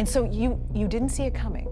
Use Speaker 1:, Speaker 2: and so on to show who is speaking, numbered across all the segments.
Speaker 1: And so you didn't see it coming?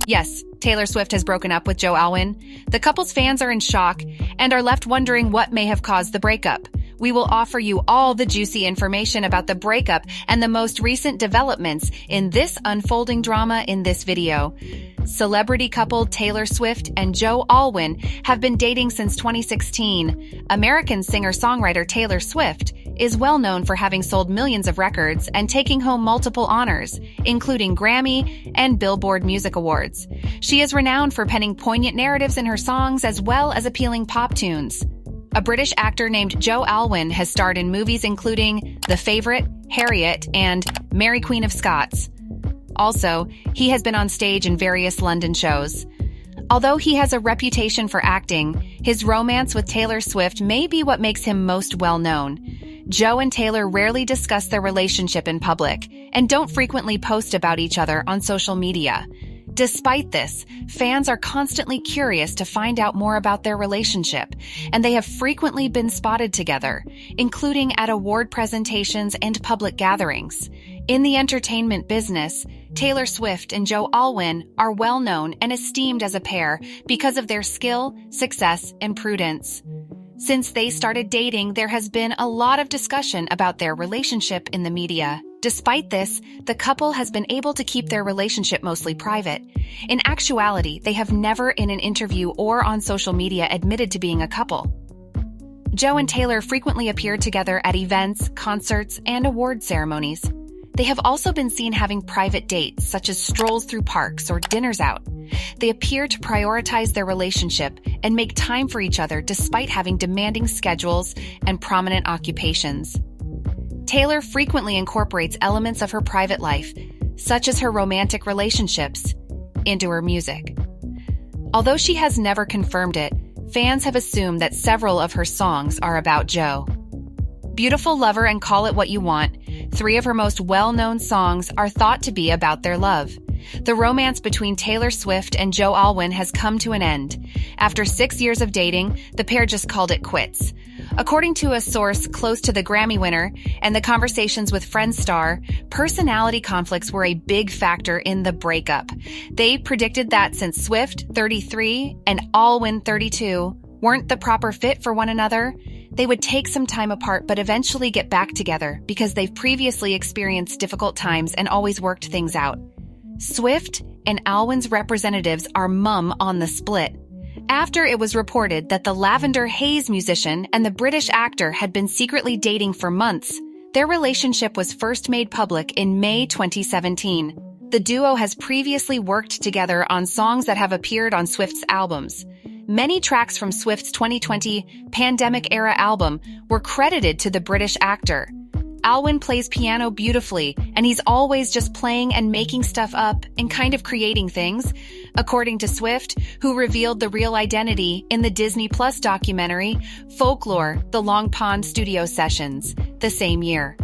Speaker 2: Yes, Taylor Swift has broken up with Joe Alwyn. The couple's fans are in shock and are left wondering what may have caused the breakup. We will offer you all the juicy information about the breakup and the most recent developments in this unfolding drama in this video. Celebrity couple Taylor Swift and Joe Alwyn have been dating since 2016. American singer-songwriter Taylor Swift is well known for having sold millions of records and taking home multiple honors, including Grammy and Billboard Music Awards. She is renowned for penning poignant narratives in her songs as well as appealing pop tunes. A British actor named Joe Alwyn has starred in movies including The Favourite, Harriet, and Mary Queen of Scots. Also, he has been on stage in various London shows. Although he has a reputation for acting, his romance with Taylor Swift may be what makes him most well-known. Joe and Taylor rarely discuss their relationship in public and don't frequently post about each other on social media. Despite this, fans are constantly curious to find out more about their relationship, and they have frequently been spotted together, including at award presentations and public gatherings. In the entertainment business, Taylor Swift and Joe Alwyn are well known and esteemed as a pair because of their skill, success, and prudence. Since they started dating, there has been a lot of discussion about their relationship in the media. Despite this, the couple has been able to keep their relationship mostly private. In actuality, they have never in an interview or on social media admitted to being a couple. Joe and Taylor frequently appear together at events, concerts, and award ceremonies. They have also been seen having private dates, such as strolls through parks or dinners out. They appear to prioritize their relationship and make time for each other despite having demanding schedules and prominent occupations. Taylor frequently incorporates elements of her private life, such as her romantic relationships, into her music. Although she has never confirmed it, fans have assumed that several of her songs are about Joe. Beautiful Lover and Call It What You Want, three of her most well-known songs, are thought to be about their love. The romance between Taylor Swift and Joe Alwyn has come to an end. After 6 years of dating, the pair just called it quits. According to a source close to the Grammy winner and the Conversations with Friends star, personality conflicts were a big factor in the breakup. They predicted that since Swift, 33, and Alwyn, 32, weren't the proper fit for one another, they would take some time apart but eventually get back together because they've previously experienced difficult times and always worked things out. Swift and Alwyn's representatives are mum on the split. After it was reported that the Lavender Haze musician and the British actor had been secretly dating for months, their relationship was first made public in May 2017. The duo has previously worked together on songs that have appeared on Swift's albums. Many tracks from Swift's 2020 pandemic-era album were credited to the British actor. Alwyn plays piano beautifully, and he's always just playing and making stuff up and kind of creating things, according to Swift, who revealed the real identity in the Disney Plus documentary Folklore: The Long Pond Studio Sessions, the same year.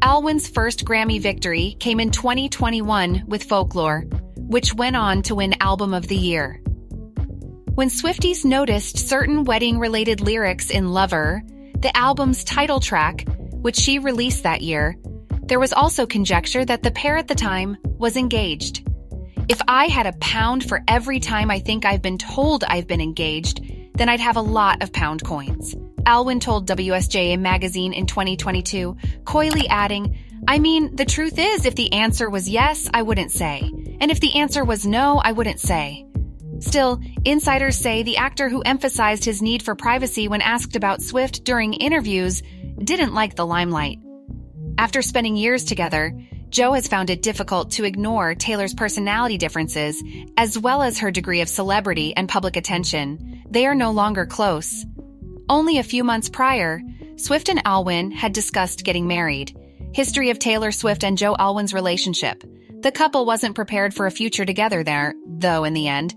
Speaker 2: Alwyn's first Grammy victory came in 2021 with Folklore, which went on to win Album of the Year. When Swifties noticed certain wedding-related lyrics in Lover, the album's title track, which she released that year, there was also conjecture that the pair at the time was engaged. If I had a pound for every time I think I've been told I've been engaged, then I'd have a lot of pound coins, Alwyn told WSJ magazine in 2022, coyly adding, I mean, the truth is, if the answer was yes, I wouldn't say. And if the answer was no, I wouldn't say. Still, insiders say the actor who emphasized his need for privacy when asked about Swift during interviews didn't like the limelight. After spending years together, Joe has found it difficult to ignore Taylor's personality differences, as well as her degree of celebrity and public attention. They are no longer close. Only a few months prior, Swift and Alwyn had discussed getting married. History of Taylor Swift and Joe Alwyn's relationship. The couple wasn't prepared for a future together there, though, in the end.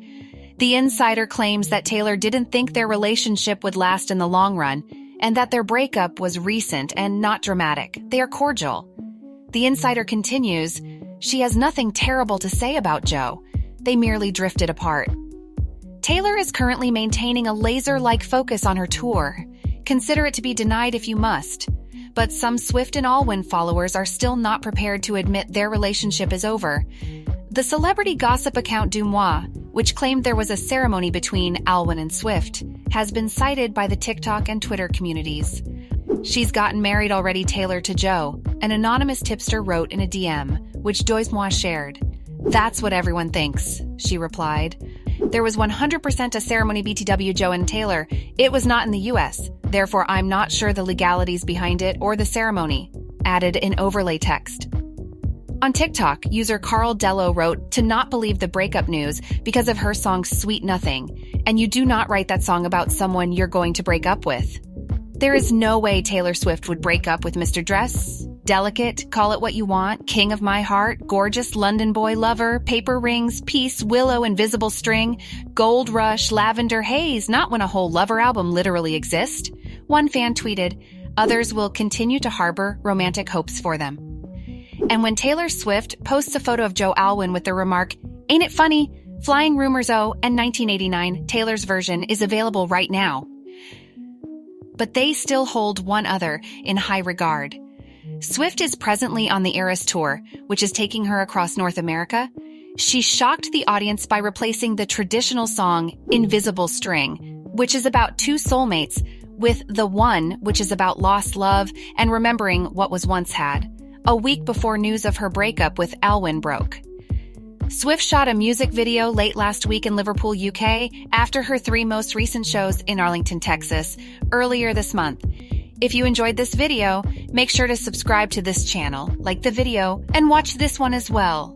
Speaker 2: The insider claims that Taylor didn't think their relationship would last in the long run, and that their breakup was recent and not dramatic. They are cordial. The insider continues, she has nothing terrible to say about Joe. They merely drifted apart. Taylor is currently maintaining a laser-like focus on her tour. Consider it to be denied if you must. but some Swift and Alwyn followers are still not prepared to admit their relationship is over. The celebrity gossip account Dumois, which claimed there was a ceremony between Alwyn and Swift, has been cited by the TikTok and Twitter communities. "She's gotten married already, Taylor to Joe," an anonymous tipster wrote in a DM, which Dumois shared. "That's what everyone thinks," she replied. "There was 100% a ceremony BTW Joe and Taylor. It was not in the US, therefore I'm not sure the legalities behind it or the ceremony," added in overlay text. On TikTok, user Carl Dello wrote to not believe the breakup news because of her song Sweet Nothing, and you do not write that song about someone you're going to break up with. There is no way Taylor Swift would break up with Mr. Dress, Delicate, Call It What You Want, King of My Heart, Gorgeous, London Boy, Lover, Paper Rings, Peace, Willow, Invisible String, Gold Rush, Lavender Haze, not when a whole Lover album literally exists. One fan tweeted, "Others will continue to harbor romantic hopes for them." And when Taylor Swift posts a photo of Joe Alwyn with the remark, "Ain't it funny? Flying Rumors O" and 1989, Taylor's version is available right now. But they still hold one other in high regard. Swift is presently on the Eras Tour, which is taking her across North America. She shocked the audience by replacing the traditional song Invisible String, which is about two soulmates, with The One, which is about lost love and remembering what was once had, a week before news of her breakup with Alwyn broke. Swift shot a music video late last week in Liverpool, UK, after her 3 most recent shows in Arlington, Texas, earlier this month. If you enjoyed this video, make sure to subscribe to this channel, like the video, and watch this one as well.